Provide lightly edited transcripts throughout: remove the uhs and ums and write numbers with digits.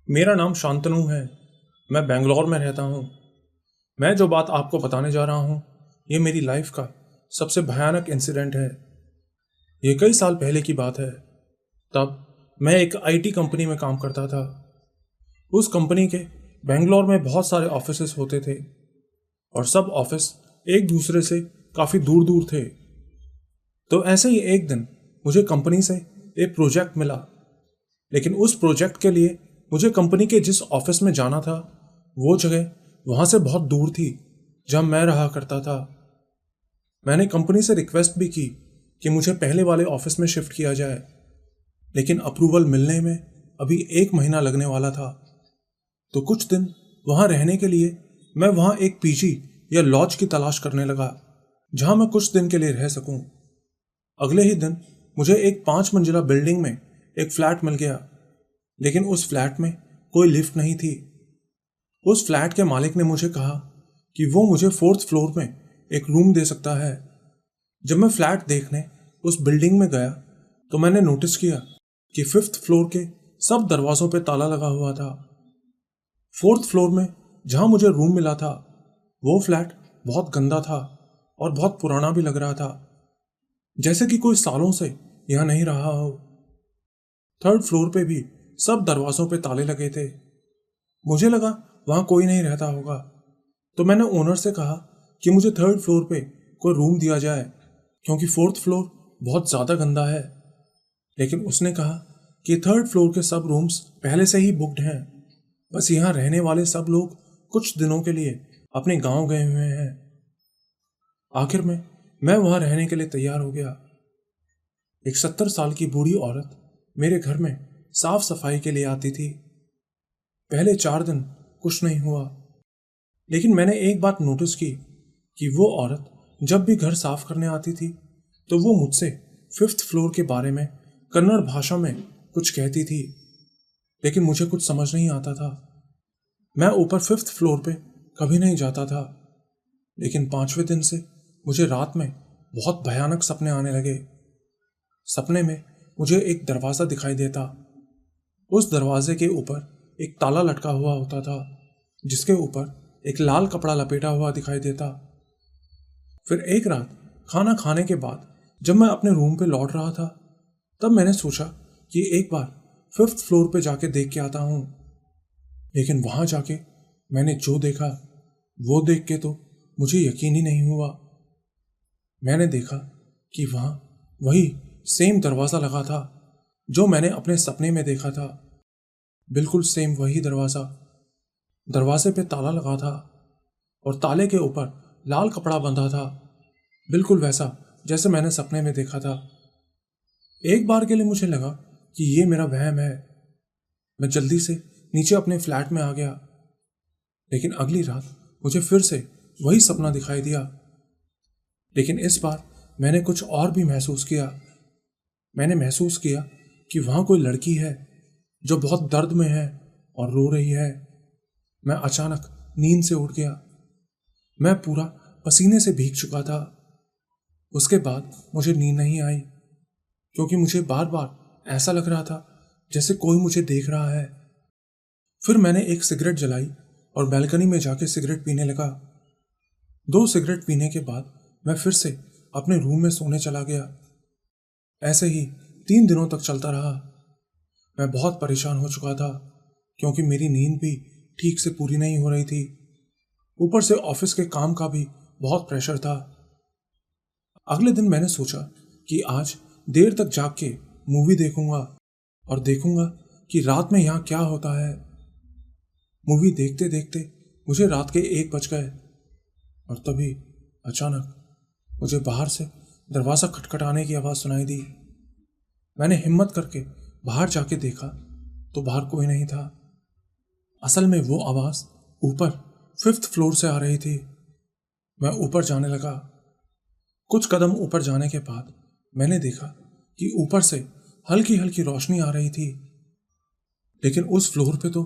मेरा नाम शांतनु है। मैं बेंगलोर में रहता हूँ। मैं जो बात आपको बताने जा रहा हूँ, ये मेरी लाइफ का सबसे भयानक इंसिडेंट है। ये कई साल पहले की बात है। तब मैं एक आईटी कंपनी में काम करता था। उस कंपनी के बेंगलोर में बहुत सारे ऑफिसेस होते थे और सब ऑफिस एक दूसरे से काफ़ी दूर दूर थे। तो ऐसे ही एक दिन मुझे कंपनी से एक प्रोजेक्ट मिला, लेकिन उस प्रोजेक्ट के लिए मुझे कंपनी के जिस ऑफिस में जाना था वो जगह वहाँ से बहुत दूर थी जहाँ मैं रहा करता था। मैंने कंपनी से रिक्वेस्ट भी की कि मुझे पहले वाले ऑफिस में शिफ्ट किया जाए, लेकिन अप्रूवल मिलने में अभी 1 महीना लगने वाला था। तो कुछ दिन वहाँ रहने के लिए मैं वहाँ एक पीजी या लॉज की तलाश करने लगा जहाँ मैं कुछ दिन के लिए रह सकूं। अगले ही दिन मुझे एक 5 मंजिला बिल्डिंग में एक फ्लैट मिल गया, लेकिन उस फ्लैट में कोई लिफ्ट नहीं थी। उस फ्लैट के मालिक ने मुझे कहा कि वो मुझे 4th फ्लोर में एक रूम दे सकता है। जब मैं फ्लैट देखने उस बिल्डिंग में गया तो मैंने नोटिस किया कि 5th फ्लोर के सब दरवाजों पे ताला लगा हुआ था। 4th फ्लोर में जहां मुझे रूम मिला था वो फ्लैट बहुत गंदा था और बहुत पुराना भी लग रहा था, जैसे कि कोई सालों से यहां नहीं रहा हो। 3rd फ्लोर पे भी सब दरवाजों पे ताले लगे थे। मुझे लगा वहां कोई नहीं रहता होगा, तो मैंने ओनर से कहा कि मुझे 3rd फ्लोर पे कोई रूम दिया जाए, क्योंकि 4th फ्लोर बहुत ज़्यादा गंदा है। लेकिन उसने कहा कि 3rd फ्लोर के सब रूम्स पहले से ही बुक्ड हैं, बस यहाँ रहने वाले सब लोग कुछ दिनों के लिए अपने गांव गए हुए हैं। आखिर में मैं वहां रहने के लिए तैयार हो गया। एक 70 साल की बूढ़ी औरत मेरे घर में साफ सफाई के लिए आती थी। पहले 4 दिन कुछ नहीं हुआ, लेकिन मैंने एक बात नोटिस की कि वो औरत जब भी घर साफ करने आती थी तो वो मुझसे 5th फ्लोर के बारे में कन्नड़ भाषा में कुछ कहती थी, लेकिन मुझे कुछ समझ नहीं आता था। मैं ऊपर 5th फ्लोर पे कभी नहीं जाता था, लेकिन 5वें दिन से मुझे रात में बहुत भयानक सपने आने लगे। सपने में मुझे एक दरवाज़ा दिखाई देता। उस दरवाजे के ऊपर एक ताला लटका हुआ होता था, जिसके ऊपर एक लाल कपड़ा लपेटा हुआ दिखाई देता। फिर एक रात खाना खाने के बाद जब मैं अपने रूम पे लौट रहा था, तब मैंने सोचा कि एक बार 5th फ्लोर पे जाके देख के आता हूँ। लेकिन वहां जाके मैंने जो देखा वो देख के तो मुझे यकीन ही नहीं हुआ। मैंने देखा कि वहां वही सेम दरवाज़ा लगा था जो मैंने अपने सपने में देखा था। बिल्कुल सेम वही दरवाज़ा। दरवाजे पे ताला लगा था और ताले के ऊपर लाल कपड़ा बंधा था, बिल्कुल वैसा जैसे मैंने सपने में देखा था। एक बार के लिए मुझे लगा कि ये मेरा वहम है। मैं जल्दी से नीचे अपने फ्लैट में आ गया, लेकिन अगली रात मुझे फिर से वही सपना दिखाई दिया। लेकिन इस बार मैंने कुछ और भी महसूस किया। मैंने महसूस किया कि वहाँ कोई लड़की है जो बहुत दर्द में है और रो रही है। मैं अचानक नींद से उठ गया। मैं पूरा पसीने से भीग चुका था। उसके बाद मुझे नींद नहीं आई, क्योंकि मुझे बार बार ऐसा लग रहा था जैसे कोई मुझे देख रहा है। फिर मैंने एक सिगरेट जलाई और बैल्कनी में जाके सिगरेट पीने लगा। 2 सिगरेट पीने के बाद मैं फिर से अपने रूम में सोने चला गया। ऐसे ही 3 दिनों तक चलता रहा। मैं बहुत परेशान हो चुका था, क्योंकि मेरी नींद भी ठीक से पूरी नहीं हो रही थी। ऊपर से ऑफिस के काम का भी बहुत प्रेशर था। अगले दिन मैंने सोचा कि आज देर तक जाग के मूवी देखूंगा और देखूंगा कि रात में यहाँ क्या होता है। मूवी देखते देखते मुझे रात के 1 बज गए और तभी अचानक मुझे बाहर से दरवाज़ा खटखटाने की आवाज़ सुनाई दी। मैंने हिम्मत करके बाहर जाके देखा तो बाहर कोई नहीं था। असल में वो आवाज़ ऊपर 5th फ्लोर से आ रही थी। मैं ऊपर जाने लगा। कुछ कदम ऊपर जाने के बाद मैंने देखा कि ऊपर से हल्की हल्की रोशनी आ रही थी, लेकिन उस फ्लोर पे तो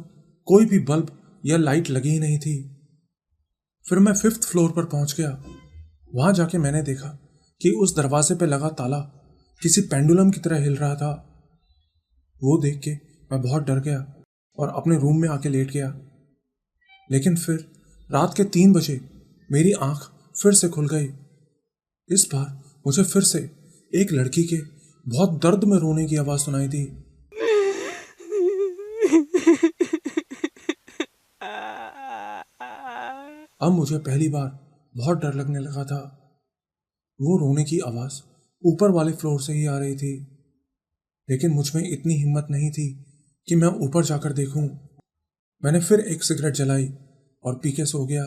कोई भी बल्ब या लाइट लगी ही नहीं थी। फिर मैं 5th फ्लोर पर पहुंच गया। वहां जाके मैंने देखा कि उस दरवाजे पे लगा ताला किसी पेंडुलम की तरह हिल रहा था। वो देख के मैं बहुत डर गया और अपने रूम में आके लेट गया। लेकिन फिर रात के 3 बजे मेरी आंख फिर से खुल गई। इस बार मुझे फिर से एक लड़की के बहुत दर्द में रोने की आवाज़ सुनाई दी। अब मुझे पहली बार बहुत डर लगने लगा था। वो रोने की आवाज़ ऊपर वाले फ्लोर से ही आ रही थी, लेकिन मुझ में इतनी हिम्मत नहीं थी कि मैं ऊपर जाकर देखूं। मैंने फिर एक सिगरेट जलाई और पी के सो गया।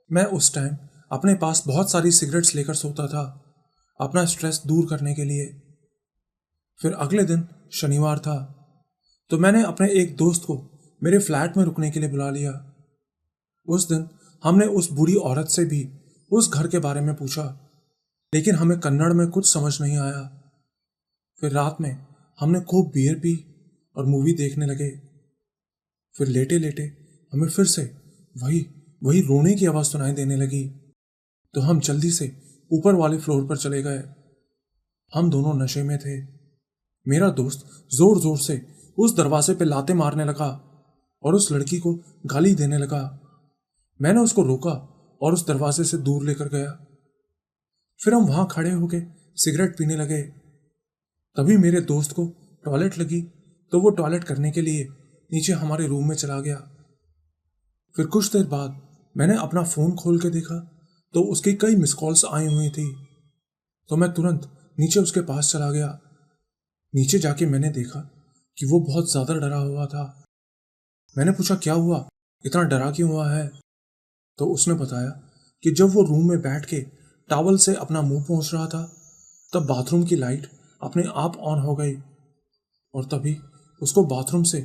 मैं उस टाइम अपने पास बहुत सारी सिगरेट्स लेकर सोता था, अपना स्ट्रेस दूर करने के लिए। फिर अगले दिन शनिवार था, तो मैंने अपने एक दोस्त को मेरे फ्लैट में रुकने के लिए बुला लिया। उस दिन हमने उस बूढ़ी औरत से भी उस घर के बारे में पूछा, लेकिन हमें कन्नड़ में कुछ समझ नहीं आया। फिर रात में हमने खूब बियर पी और मूवी देखने लगे। फिर लेटे लेटे हमें फिर से वही वही रोने की आवाज़ सुनाई देने लगी, तो हम जल्दी से ऊपर वाले फ्लोर पर चले गए। हम दोनों नशे में थे। मेरा दोस्त जोर जोर से उस दरवाजे पे लाते मारने लगा और उस लड़की को गाली देने लगा। मैंने उसको रोका और उस दरवाजे से दूर लेकर गया। फिर हम वहां खड़े होके सिगरेट पीने लगे। तभी मेरे दोस्त को टॉयलेट लगी, तो वो टॉयलेट करने के लिए नीचे हमारे रूम में चला गया। फिर कुछ देर बाद मैंने अपना फ़ोन खोल के देखा, तो उसकी कई मिस कॉल्स आई हुई थी। तो मैं तुरंत नीचे उसके पास चला गया। नीचे जाके मैंने देखा कि वो बहुत ज़्यादा डरा हुआ था। मैंने पूछा, क्या हुआ, इतना डरा क्यों हुआ है? तो उसने बताया कि जब वो रूम में बैठ के टॉवल से अपना मुंह पोंछ रहा था, तब बाथरूम की लाइट अपने आप ऑन हो गई और तभी उसको बाथरूम से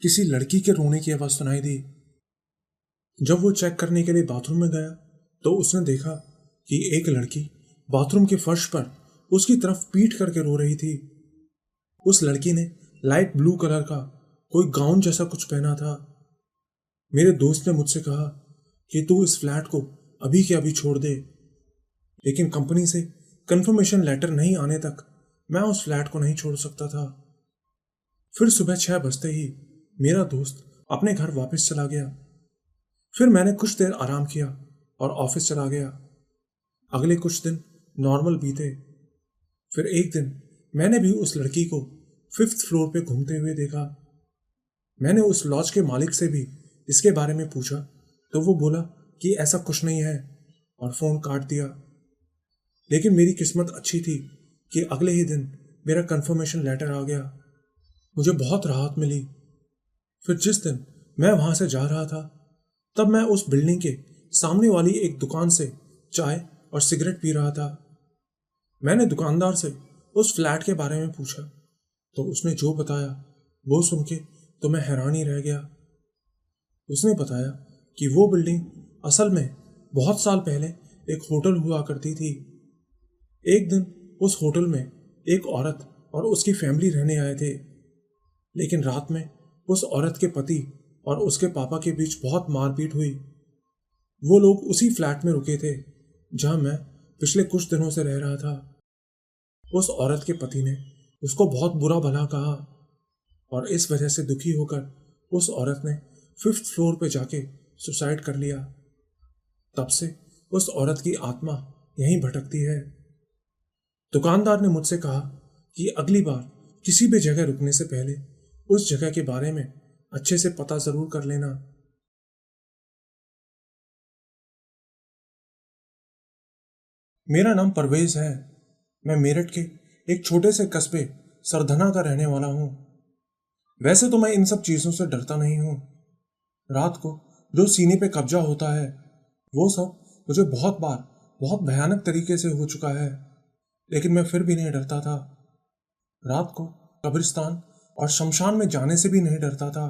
किसी लड़की के रोने की आवाज़ सुनाई दी। जब वो चेक करने के लिए बाथरूम में गया, तो उसने देखा कि एक लड़की बाथरूम के फर्श पर उसकी तरफ पीट करके रो रही थी। उस लड़की ने लाइट ब्लू कलर का कोई गाउन जैसा कुछ पहना था। मेरे दोस्त ने मुझसे कहा कि तू इस फ्लैट को अभी के अभी छोड़ दे, लेकिन कंपनी से कंफर्मेशन लेटर नहीं आने तक मैं उस फ्लैट को नहीं छोड़ सकता था। फिर सुबह 6 बजते ही मेरा दोस्त अपने घर वापस चला गया। फिर मैंने कुछ देर आराम किया और ऑफिस चला गया। अगले कुछ दिन नॉर्मल बीते। फिर एक दिन मैंने भी उस लड़की को 5th फ्लोर पे घूमते हुए देखा। मैंने उस लॉज के मालिक से भी इसके बारे में पूछा, तो वो बोला कि ऐसा कुछ नहीं है और फ़ोन काट दिया। लेकिन मेरी किस्मत अच्छी थी कि अगले ही दिन मेरा कंफर्मेशन लेटर आ गया। मुझे बहुत राहत मिली। फिर जिस दिन मैं वहाँ से जा रहा था, तब मैं उस बिल्डिंग के सामने वाली एक दुकान से चाय और सिगरेट पी रहा था। मैंने दुकानदार से उस फ्लैट के बारे में पूछा, तो उसने जो बताया वो सुन के तो मैं हैरान ही रह गया। उसने बताया कि वो बिल्डिंग असल में बहुत साल पहले एक होटल हुआ करती थी। एक दिन उस होटल में एक औरत और उसकी फैमिली रहने आए थे, लेकिन रात में उस औरत के पति और उसके पापा के बीच बहुत मारपीट हुई। वो लोग उसी फ्लैट में रुके थे जहां मैं पिछले कुछ दिनों से रह रहा था। उस औरत के पति ने उसको बहुत बुरा भला कहा और इस वजह से दुखी होकर उस औरत ने 5th फ्लोर पे जाके सुसाइड कर लिया। तब से उस औरत की आत्मा यहीं भटकती है। दुकानदार ने मुझसे कहा कि अगली बार किसी भी जगह रुकने से पहले उस जगह के बारे में अच्छे से पता जरूर कर लेना। मेरा नाम परवेज है। मैं मेरठ के एक छोटे से कस्बे सरधना का रहने वाला हूँ। वैसे तो मैं इन सब चीज़ों से डरता नहीं हूँ। रात को जो सीने पे कब्जा होता है, वो सब मुझे बहुत बार बहुत भयानक तरीके से हो चुका है, लेकिन मैं फिर भी नहीं डरता था। रात को कब्रिस्तान और शमशान में जाने से भी नहीं डरता था।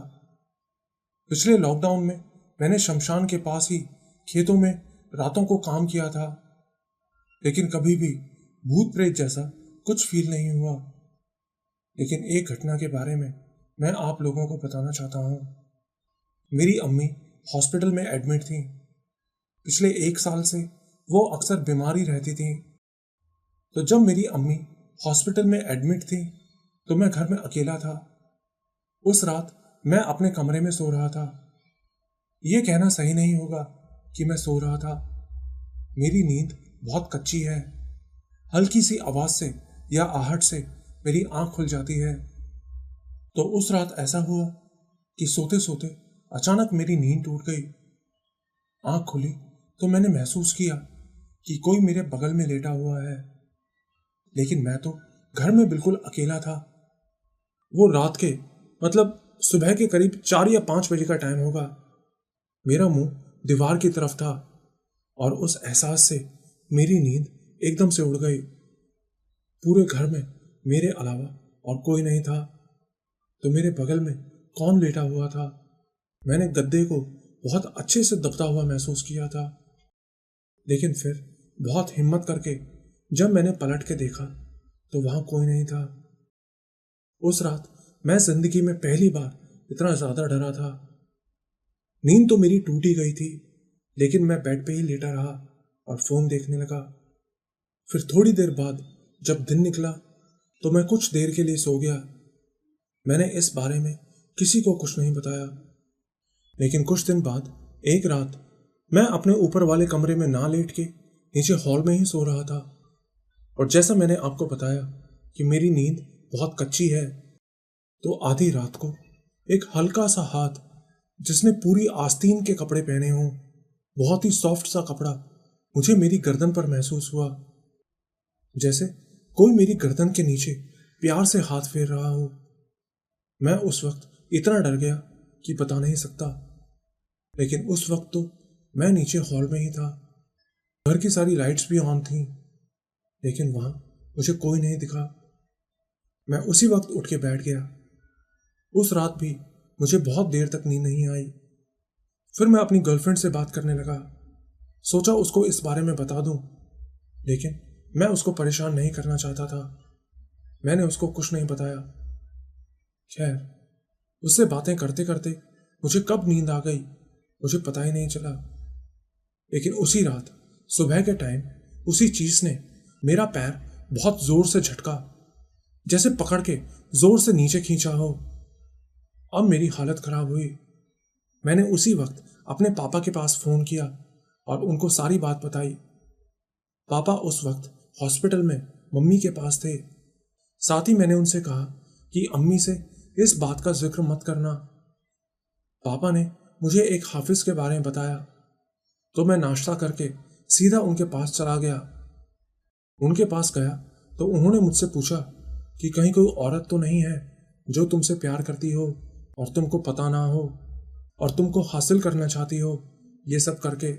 पिछले लॉकडाउन में मैंने शमशान के पास ही खेतों में रातों को काम किया था, लेकिन कभी भी भूत प्रेत जैसा कुछ फील नहीं हुआ। लेकिन एक घटना के बारे में मैं आप लोगों को बताना चाहता हूँ। मेरी अम्मी हॉस्पिटल में एडमिट थी। पिछले 1 साल से वो अक्सर बीमारी रहती थी। तो जब मेरी अम्मी हॉस्पिटल में एडमिट थी, तो मैं घर में अकेला था। उस रात मैं अपने कमरे में सो रहा था। ये कहना सही नहीं होगा कि मैं सो रहा था। मेरी नींद बहुत कच्ची है। हल्की सी आवाज से या आहट से मेरी आंख खुल जाती है। तो उस रात ऐसा हुआ कि सोते सोते अचानक मेरी नींद टूट गई। आंख खुली तो मैंने महसूस किया कि कोई मेरे बगल में लेटा हुआ है, लेकिन मैं तो घर में बिल्कुल अकेला था। वो रात के मतलब सुबह के करीब 4 या 5 बजे का टाइम होगा। मेरा मुंह दीवार की तरफ था और उस एहसास से मेरी नींद एकदम से उड़ गई। पूरे घर में मेरे अलावा और कोई नहीं था। तो मेरे बगल में कौन लेटा हुआ था? मैंने गद्दे को बहुत अच्छे से दबता हुआ महसूस किया था, लेकिन फिर बहुत हिम्मत करके जब मैंने पलट के देखा तो वहां कोई नहीं था। उस रात मैं जिंदगी में पहली बार इतना ज्यादा डरा था। नींद तो मेरी टूट ही गई थी, लेकिन मैं बेड पे ही लेटा रहा और फोन देखने लगा। फिर थोड़ी देर बाद जब दिन निकला तो मैं कुछ देर के लिए सो गया। मैंने इस बारे में किसी को कुछ नहीं बताया। लेकिन कुछ दिन बाद एक रात मैं अपने ऊपर वाले कमरे में ना लेट के नीचे हॉल में ही सो रहा था। और जैसा मैंने आपको बताया कि मेरी नींद बहुत कच्ची है, तो आधी रात को एक हल्का सा हाथ जिसने पूरी आस्तीन के कपड़े पहने हों, बहुत ही सॉफ्ट सा कपड़ा, मुझे मेरी गर्दन पर महसूस हुआ। जैसे कोई मेरी गर्दन के नीचे प्यार से हाथ फेर रहा हो। मैं उस वक्त इतना डर गया कि बता नहीं सकता। लेकिन उस वक्त तो मैं नीचे हॉल में ही था। घर की सारी लाइट्स भी ऑन थीं, लेकिन वहां मुझे कोई नहीं दिखा। मैं उसी वक्त उठ के बैठ गया। उस रात भी मुझे बहुत देर तक नींद नहीं आई। फिर मैं अपनी गर्लफ्रेंड से बात करने लगा। सोचा उसको इस बारे में बता दूं, लेकिन मैं उसको परेशान नहीं करना चाहता था। मैंने उसको कुछ नहीं बताया। खैर, उससे बातें करते करते मुझे कब नींद आ गई मुझे पता ही नहीं चला। लेकिन उसी रात सुबह के टाइम उसी चीज ने मेरा पैर बहुत जोर से झटका, जैसे पकड़ के जोर से नीचे खींचा हो। अब मेरी हालत खराब हुई। मैंने उसी वक्त अपने पापा के पास फोन किया और उनको सारी बात बताई। पापा उस वक्त हॉस्पिटल में मम्मी के पास थे। साथ ही मैंने उनसे कहा कि अम्मी से इस बात का जिक्र मत करना। पापा ने मुझे एक हाफिज के बारे में बताया, तो मैं नाश्ता करके सीधा उनके पास चला गया। उनके पास गया तो उन्होंने मुझसे पूछा कि कहीं कोई औरत तो नहीं है जो तुमसे प्यार करती हो और तुमको पता ना हो और तुमको हासिल करना चाहती हो, ये सब करके।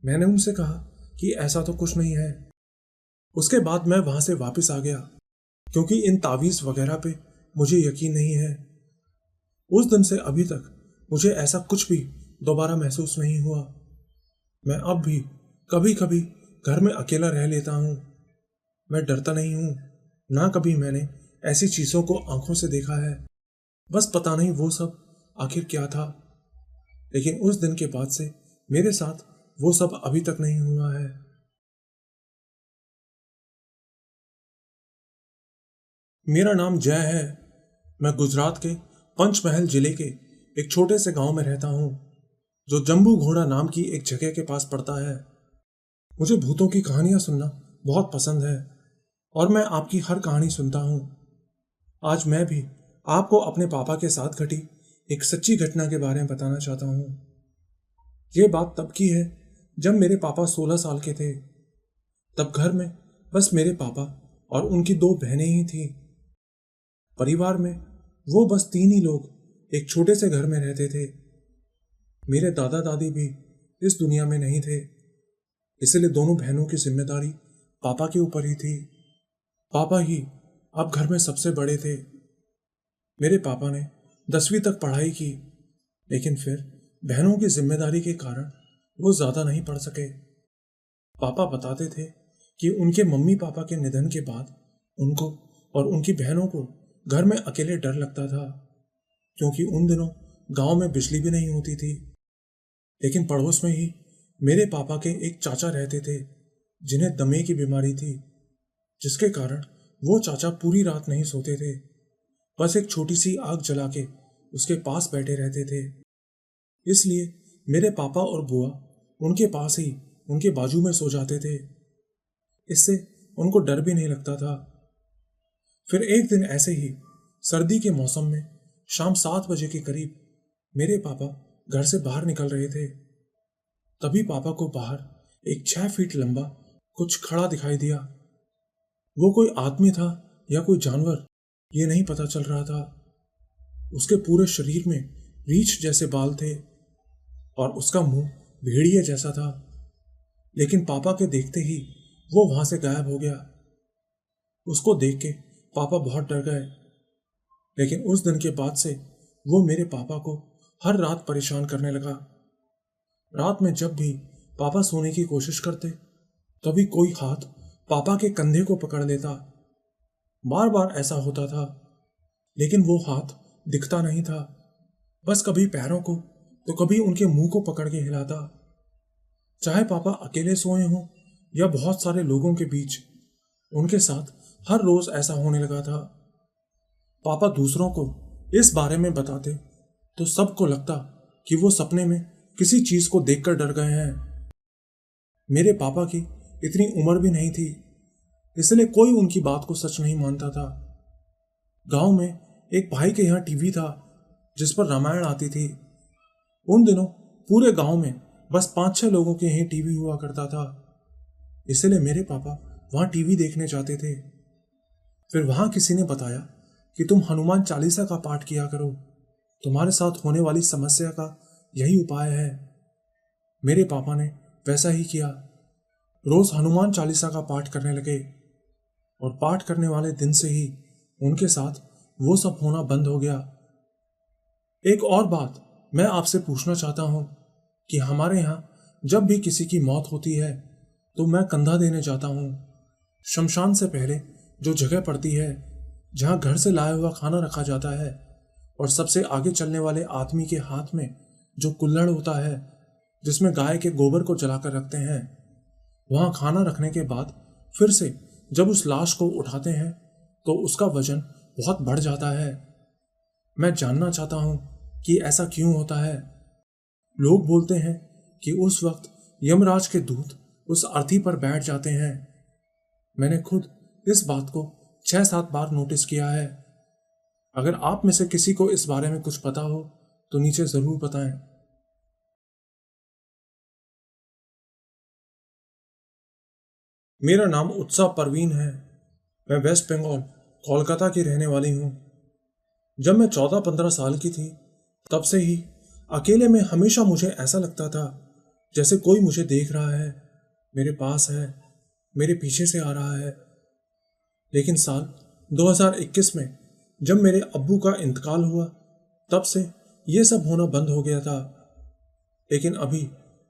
मैंने उनसे कहा कि ऐसा तो कुछ नहीं है। उसके बाद मैं वहां से वापस आ गया, क्योंकि इन तावीज़ वगैरह पे मुझे यकीन नहीं है। उस दिन से अभी तक मुझे ऐसा कुछ भी दोबारा महसूस नहीं हुआ। मैं अब भी कभी कभी घर में अकेला रह लेता हूँ। मैं डरता नहीं हूँ, ना कभी मैंने ऐसी चीज़ों को आंखों से देखा है। बस पता नहीं वो सब आखिर क्या था। लेकिन उस दिन के बाद से मेरे साथ वो सब अभी तक नहीं हुआ है। मेरा नाम जय है। मैं गुजरात के पंचमहल जिले के एक छोटे से गांव में रहता हूँ, जो जम्बू घोड़ा नाम की एक जगह के पास पड़ता है। मुझे भूतों की कहानियां सुनना बहुत पसंद है और मैं आपकी हर कहानी सुनता हूँ। आज मैं भी आपको अपने पापा के साथ घटी एक सच्ची घटना के बारे में बताना चाहता हूँ। ये बात तब की है जब मेरे पापा 16 साल के थे। तब घर में बस मेरे पापा और उनकी 2 बहनें ही थी। परिवार में वो बस 3 ही लोग एक छोटे से घर में रहते थे। मेरे दादा दादी भी इस दुनिया में नहीं थे, इसलिए दोनों बहनों की जिम्मेदारी पापा के ऊपर ही थी। पापा ही अब घर में सबसे बड़े थे। मेरे पापा ने 10वीं तक पढ़ाई की, लेकिन फिर बहनों की जिम्मेदारी के कारण वो ज्यादा नहीं पढ़ सके। पापा बताते थे कि उनके मम्मी पापा के निधन के बाद उनको और उनकी बहनों को घर में अकेले डर लगता था, क्योंकि उन दिनों गांव में बिजली भी नहीं होती थी। लेकिन पड़ोस में ही मेरे पापा के एक चाचा रहते थे जिन्हें दमे की बीमारी थी, जिसके कारण वो चाचा पूरी रात नहीं सोते थे। बस एक छोटी सी आग जला के उसके पास बैठे रहते थे। इसलिए मेरे पापा और बुआ उनके पास ही उनके बाजू में सो जाते थे। इससे उनको डर भी नहीं लगता था। फिर एक दिन ऐसे ही सर्दी के मौसम में शाम 7 बजे के करीब मेरे पापा घर से बाहर निकल रहे थे। तभी पापा को बाहर एक 6 फीट लंबा कुछ खड़ा दिखाई दिया। वो कोई आदमी था या कोई जानवर, ये नहीं पता चल रहा था। उसके पूरे शरीर में रीछ जैसे बाल थे और उसका मुंह भेड़िए जैसा था। लेकिन पापा के देखते ही वो वहां से गायब हो गया। उसको देख के पापा बहुत डर गए। लेकिन उस दिन के बाद से वो मेरे पापा को हर रात परेशान करने लगा। रात में जब भी पापा सोने की कोशिश करते, तभी कोई हाथ पापा के कंधे को पकड़ लेता। बार बार ऐसा होता था, लेकिन वो हाथ दिखता नहीं था। बस कभी पैरों को तो कभी उनके मुंह को पकड़ के हिलाता। चाहे पापा अकेले सोए हों या बहुत सारे लोगों के बीच, उनके साथ हर रोज ऐसा होने लगा था। पापा दूसरों को इस बारे में बताते तो सबको लगता कि वो सपने में किसी चीज को देखकर डर गए हैं। मेरे पापा की इतनी उम्र भी नहीं थी, इसलिए कोई उनकी बात को सच नहीं मानता था। गांव में एक भाई के यहाँ टीवी था जिस पर रामायण आती थी। उन दिनों पूरे गांव में बस 5-6 लोगों के यहीं टीवी हुआ करता था, इसलिए मेरे पापा वहां टीवी देखने जाते थे। फिर वहां किसी ने बताया कि तुम हनुमान चालीसा का पाठ किया करो, तुम्हारे साथ होने वाली समस्या का यही उपाय है। मेरे पापा ने वैसा ही किया। रोज हनुमान चालीसा का पाठ करने लगे और पाठ करने वाले दिन से ही उनके साथ वो सब होना बंद हो गया। एक और बात मैं आपसे पूछना चाहता हूं कि हमारे यहाँ जब भी किसी की मौत होती है तो मैं कंधा देने जाता हूं। शमशान से पहले जो जगह पड़ती है जहां घर से लाया हुआ खाना रखा जाता है और सबसे आगे चलने वाले आदमी के हाथ में जो कुल्हड़ होता है जिसमें गाय के गोबर को जलाकर रखते हैं, वहां खाना रखने के बाद फिर से जब उस लाश को उठाते हैं तो उसका वजन बहुत बढ़ जाता है। मैं जानना चाहता हूं कि ऐसा क्यों होता है। लोग बोलते हैं कि उस वक्त यमराज के दूत उस अर्थी पर बैठ जाते हैं। मैंने खुद इस बात को 6-7 बार नोटिस किया है। अगर आप में से किसी को इस बारे में कुछ पता हो तो नीचे जरूर बताएं। मेरा नाम उत्साह परवीन है। मैं वेस्ट बंगाल कोलकाता की रहने वाली हूँ। जब मैं 14-15 साल की थी तब से ही अकेले में हमेशा मुझे ऐसा लगता था जैसे कोई मुझे देख रहा है, मेरे पास है, मेरे पीछे से आ रहा है। लेकिन साल 2021 में जब मेरे अब्बू का इंतकाल हुआ तब से ये सब होना बंद हो गया था। लेकिन अभी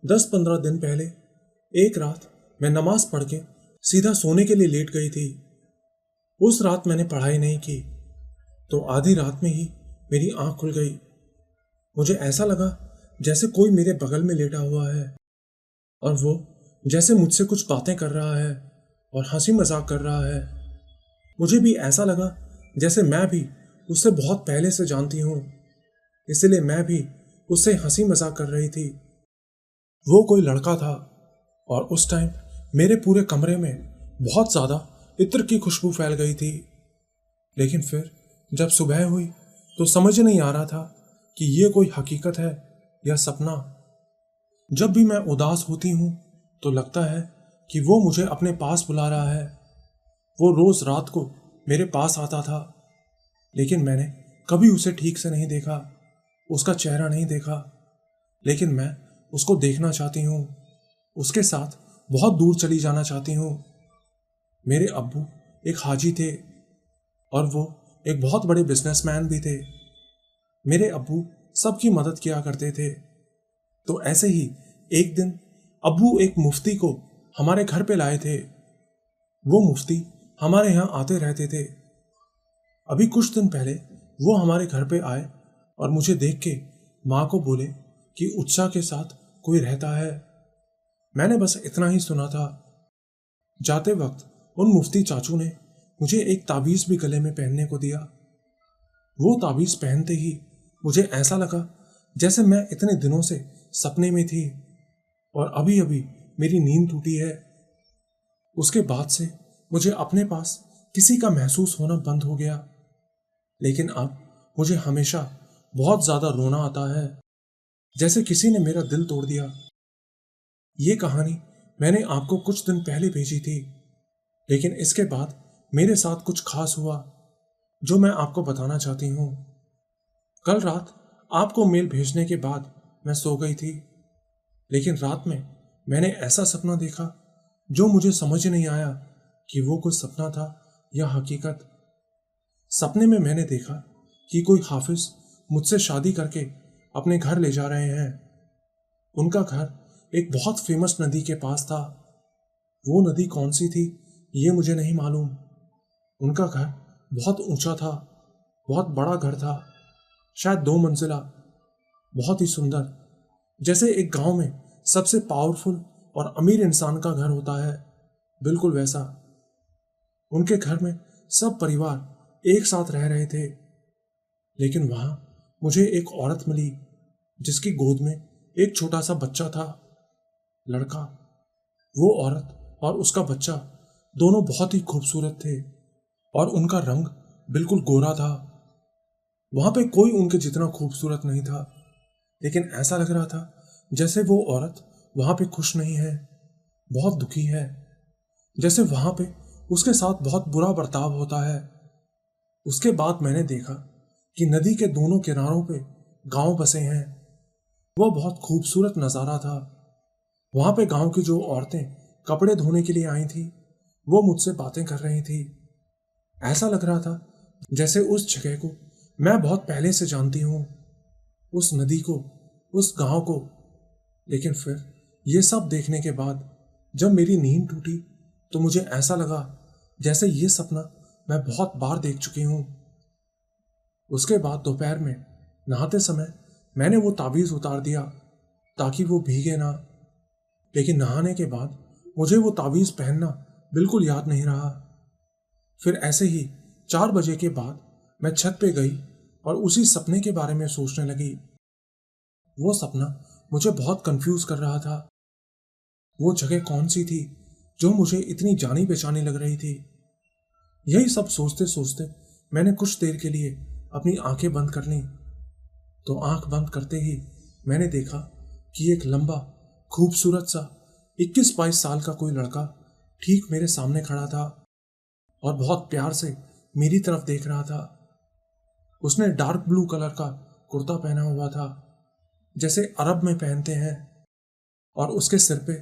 10-15 दिन पहले एक रात मैं नमाज पढ़ के सीधा सोने के लिए लेट गई थी। उस रात मैंने पढ़ाई नहीं की तो आधी रात में ही मेरी आंख खुल गई। मुझे ऐसा लगा जैसे कोई मेरे बगल में लेटा हुआ है और वो जैसे मुझसे कुछ बातें कर रहा है और हंसी मजाक कर रहा है। मुझे भी ऐसा लगा जैसे मैं भी उससे बहुत पहले से जानती हूँ, इसलिए मैं भी उससे हंसी मजाक कर रही थी। वो कोई लड़का था और उस टाइम मेरे पूरे कमरे में बहुत ज्यादा इत्र की खुशबू फैल गई थी। लेकिन फिर जब सुबह हुई तो समझ नहीं आ रहा था कि ये कोई हकीकत है या सपना। जब भी मैं उदास होती हूँ तो लगता है कि वो मुझे अपने पास बुला रहा है। वो रोज रात को मेरे पास आता था, लेकिन मैंने कभी उसे ठीक से नहीं देखा, उसका चेहरा नहीं देखा। लेकिन मैं उसको देखना चाहती हूँ, उसके साथ बहुत दूर चली जाना चाहती हूँ। मेरे अब्बू एक हाजी थे और वो एक बहुत बड़े बिजनेसमैन भी थे। मेरे अब्बू सबकी मदद किया करते थे। तो ऐसे ही एक दिन अब्बू एक मुफ्ती को हमारे घर पे लाए थे। वो मुफ्ती हमारे यहाँ आते रहते थे। अभी कुछ दिन पहले वो हमारे घर पे आए और मुझे देख के माँ को बोले कि उत्साह के साथ कोई रहता है। मैंने बस इतना ही सुना था। जाते वक्त उन मुफ्ती चाचू ने मुझे एक ताबीज भी गले में पहनने को दिया। वो ताबीज पहनते ही मुझे ऐसा लगा जैसे मैं इतने दिनों से सपने में थी और अभी अभी मेरी नींद टूटी है। उसके बाद से मुझे अपने पास किसी का महसूस होना बंद हो गया, लेकिन अब मुझे हमेशा बहुत ज्यादा रोना आता है, जैसे किसी ने मेरा दिल तोड़ दिया। ये कहानी मैंने आपको कुछ दिन पहले भेजी थी, लेकिन इसके बाद मेरे साथ कुछ खास हुआ जो मैं आपको बताना चाहती हूँ। कल रात आपको मेल भेजने के बाद मैं सो गई थी, लेकिन रात में मैंने ऐसा सपना देखा जो मुझे समझ नहीं आया कि वो कोई सपना था या हकीकत। सपने में मैंने देखा कि कोई हाफिज मुझसे शादी करके अपने घर ले जा रहे हैं। उनका घर एक बहुत फेमस नदी के पास था। वो नदी कौन सी थी ये मुझे नहीं मालूम। उनका घर बहुत ऊंचा था, बहुत बड़ा घर था, शायद 2 मंजिला, बहुत ही सुंदर, जैसे एक गांव में सबसे पावरफुल और अमीर इंसान का घर होता है, बिल्कुल वैसा। उनके घर में सब परिवार एक साथ रह रहे थे, लेकिन वहां मुझे एक औरत मिली जिसकी गोद में एक छोटा सा बच्चा था, लड़का। वो औरत और उसका बच्चा दोनों बहुत ही खूबसूरत थे और उनका रंग बिल्कुल गोरा था। वहां पे कोई उनके जितना खूबसूरत नहीं था, लेकिन ऐसा लग रहा था जैसे वो औरत वहां पे खुश नहीं है, बहुत दुखी है, जैसे वहां पे उसके साथ बहुत बुरा बर्ताव होता है। उसके बाद मैंने देखा कि नदी के दोनों किनारों पे गांव बसे हैं। वह बहुत खूबसूरत नज़ारा था। वहां पे गांव की जो औरतें कपड़े धोने के लिए आई थी वो मुझसे बातें कर रही थी। ऐसा लग रहा था जैसे उस जगह को मैं बहुत पहले से जानती हूँ, उस नदी को, उस गांव को। लेकिन फिर ये सब देखने के बाद जब मेरी नींद टूटी तो मुझे ऐसा लगा जैसे ये सपना मैं बहुत बार देख चुकी हूँ। उसके बाद दोपहर में नहाते समय मैंने वो ताबीज़ उतार दिया ताकि वो भीगे ना, लेकिन नहाने के बाद मुझे वो ताबीज़ पहनना बिल्कुल याद नहीं रहा। फिर ऐसे ही 4 बजे के बाद मैं छत पे गई और उसी सपने के बारे में सोचने लगी। वो सपना मुझे बहुत कंफ्यूज कर रहा था। वो जगह कौन सी थी जो मुझे इतनी जानी पहचानी लग रही थी। यही सब सोचते सोचते मैंने कुछ देर के लिए अपनी आंखें बंद कर लीं, तो आंख बंद करते ही मैंने देखा कि एक लंबा खूबसूरत सा 21-22 साल का कोई लड़का ठीक मेरे सामने खड़ा था और बहुत प्यार से मेरी तरफ देख रहा था। उसने डार्क ब्लू कलर का कुर्ता पहना हुआ था जैसे अरब में पहनते हैं, और उसके सिर पे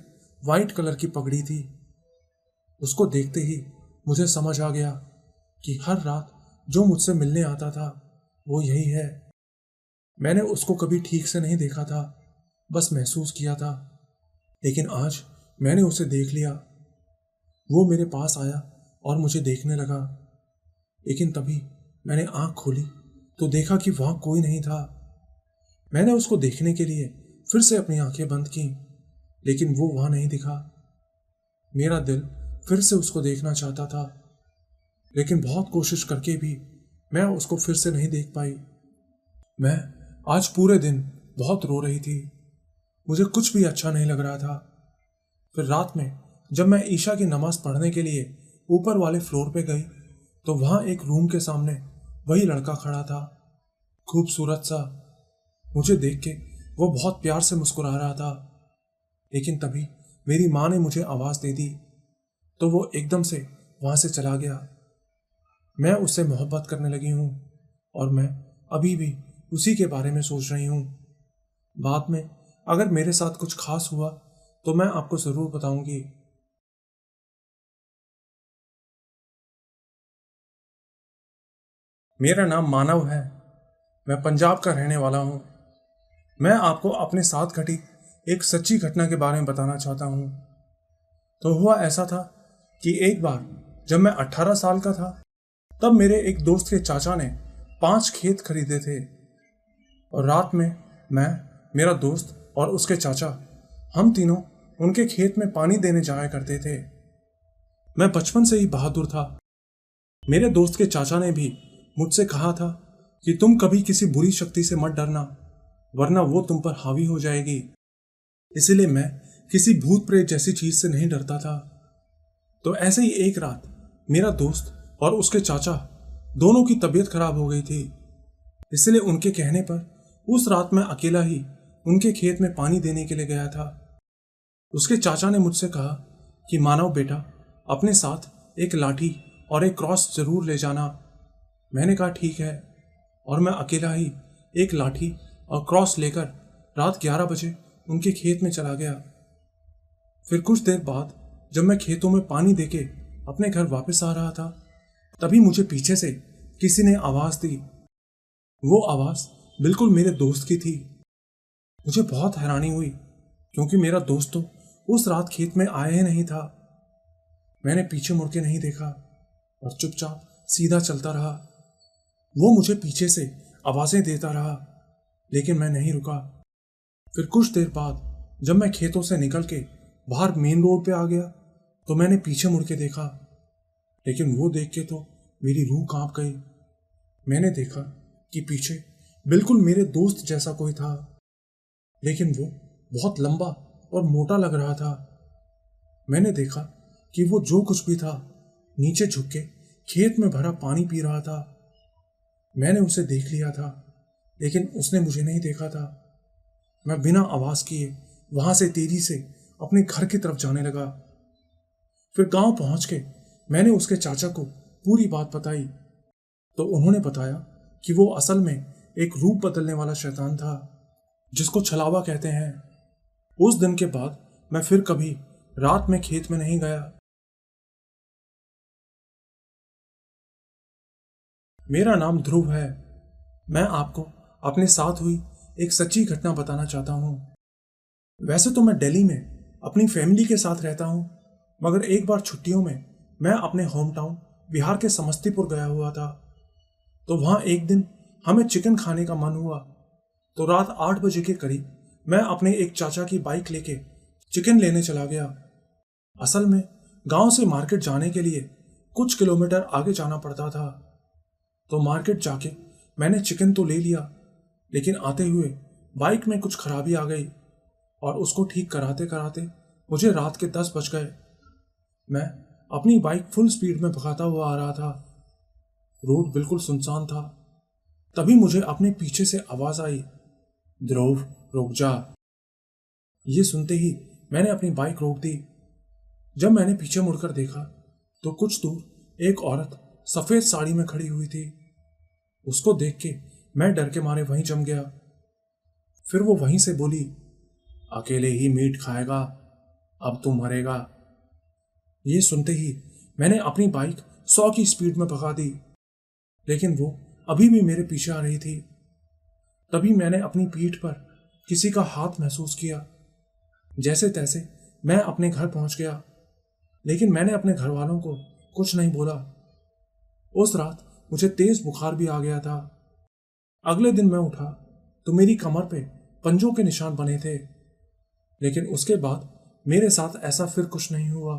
वाइट कलर की पगड़ी थी। उसको देखते ही मुझे समझ आ गया कि हर रात जो मुझसे मिलने आता था वो यही है। मैंने उसको कभी ठीक से नहीं देखा था, बस महसूस किया था, लेकिन आज मैंने उसे देख लिया। वो मेरे पास आया और मुझे देखने लगा, लेकिन तभी मैंने आंख खोली तो देखा कि वहां कोई नहीं था। मैंने उसको देखने के लिए फिर से अपनी आंखें बंद की, लेकिन वो वहां नहीं दिखा। मेरा दिल फिर से उसको देखना चाहता था, लेकिन बहुत कोशिश करके भी मैं उसको फिर से नहीं देख पाई। मैं आज पूरे दिन बहुत रो रही थी, मुझे कुछ भी अच्छा नहीं लग रहा था। फिर रात में जब मैं ईशा की नमाज पढ़ने के लिए ऊपर वाले फ्लोर पे गई तो वहां एक रूम के सामने वही लड़का खड़ा था, खूबसूरत सा। मुझे देख के वो बहुत प्यार से मुस्कुरा रहा था, लेकिन तभी मेरी माँ ने मुझे आवाज़ दे दी तो वो एकदम से वहां से चला गया। मैं उससे मोहब्बत करने लगी हूँ और मैं अभी भी उसी के बारे में सोच रही हूँ। बाद में अगर मेरे साथ कुछ खास हुआ तो मैं आपको ज़रूर बताऊंगी। मेरा नाम मानव है, मैं पंजाब का रहने वाला हूँ। मैं आपको अपने साथ घटी एक सच्ची घटना के बारे में बताना चाहता हूँ। तो हुआ ऐसा था कि एक बार जब मैं 18 साल का था तब मेरे एक दोस्त के चाचा ने 5 खेत खरीदे थे, और रात में मैं, मेरा दोस्त और उसके चाचा, हम तीनों उनके खेत में पानी देने जाया करते थे। मैं बचपन से ही बहादुर था। मेरे दोस्त के चाचा ने भी मुझसे कहा था कि तुम कभी किसी बुरी शक्ति से मत डरना, वरना वो तुम पर हावी हो जाएगी। इसलिए मैं किसी भूत प्रेत जैसी चीज से नहीं डरता था। तो ऐसे ही एक रात मेरा दोस्त और उसके चाचा दोनों की तबीयत खराब हो गई थी। इसलिए उनके कहने पर उस रात मैं अकेला ही उनके खेत में पानी देने के लिए गया था। उसके चाचा ने मुझसे कहा कि मानव बेटा, अपने साथ एक लाठी और एक क्रॉस जरूर ले जाना। मैंने कहा ठीक है, और मैं अकेला ही एक लाठी और क्रॉस लेकर रात 11 बजे उनके खेत में चला गया। फिर कुछ देर बाद जब मैं खेतों में पानी देके अपने घर वापस आ रहा था, तभी मुझे पीछे से किसी ने आवाज दी। वो आवाज बिल्कुल मेरे दोस्त की थी। मुझे बहुत हैरानी हुई, क्योंकि मेरा दोस्त तो उस रात खेत में आया ही नहीं था। मैंने पीछे मुड़ के नहीं देखा और चुपचाप सीधा चलता रहा। वो मुझे पीछे से आवाजें देता रहा, लेकिन मैं नहीं रुका। फिर कुछ देर बाद जब मैं खेतों से निकल के बाहर मेन रोड पे आ गया, तो मैंने पीछे मुड़ के देखा, लेकिन वो देख के तो मेरी रूह कांप गई। मैंने देखा कि पीछे बिल्कुल मेरे दोस्त जैसा कोई था, लेकिन वो बहुत लंबा और मोटा लग रहा था। मैंने देखा कि वो जो कुछ भी था नीचे झुक के खेत में भरा पानी पी रहा था। मैंने उसे देख लिया था, लेकिन उसने मुझे नहीं देखा था। मैं बिना आवाज किए वहां से तेजी से अपने घर की तरफ जाने लगा। फिर गांव पहुंच के मैंने उसके चाचा को पूरी बात बताई, तो उन्होंने बताया कि वो असल में एक रूप बदलने वाला शैतान था, जिसको छलावा कहते हैं। उस दिन के बाद मैं फिर कभी रात में खेत में नहीं गया। मेरा नाम ध्रुव है। मैं आपको अपने साथ हुई एक सच्ची घटना बताना चाहता हूँ। वैसे तो मैं दिल्ली में अपनी फैमिली के साथ रहता हूँ, मगर एक बार छुट्टियों में मैं अपने होम टाउन बिहार के समस्तीपुर गया हुआ था। तो वहाँ एक दिन हमें चिकन खाने का मन हुआ, तो रात 8 बजे के करीब मैं अपने एक चाचा की बाइक लेके चिकन लेने चला गया। असल में गांव से मार्केट जाने के लिए कुछ किलोमीटर आगे जाना पड़ता था। तो मार्केट जाके मैंने चिकन तो ले लिया, लेकिन आते हुए बाइक में कुछ खराबी आ गई और उसको ठीक कराते कराते मुझे रात के 10 बज गए। मैं अपनी बाइक फुल स्पीड में भगाता हुआ आ रहा था। रोड बिल्कुल सुनसान था। तभी मुझे अपने पीछे से आवाज आई, ध्रुव रुक जा। ये सुनते ही मैंने अपनी बाइक रोक दी। जब मैंने पीछे मुड़कर देखा तो कुछ दूर एक औरत सफेद साड़ी में खड़ी हुई थी। उसको देख के मैं डर के मारे वहीं जम गया। फिर वो वहीं से बोली, अकेले ही मीट खाएगा, अब तू मरेगा। ये सुनते ही मैंने अपनी बाइक 100 की स्पीड में भगा दी, लेकिन वो अभी भी मेरे पीछे आ रही थी। तभी मैंने अपनी पीठ पर किसी का हाथ महसूस किया। जैसे तैसे मैं अपने घर पहुंच गया, लेकिन मैंने अपने घर वालों को कुछ नहीं बोला। उस रात मुझे तेज बुखार भी आ गया था। अगले दिन मैं उठा तो मेरी कमर पे पंजों के निशान बने थे, लेकिन उसके बाद मेरे साथ ऐसा फिर कुछ नहीं हुआ।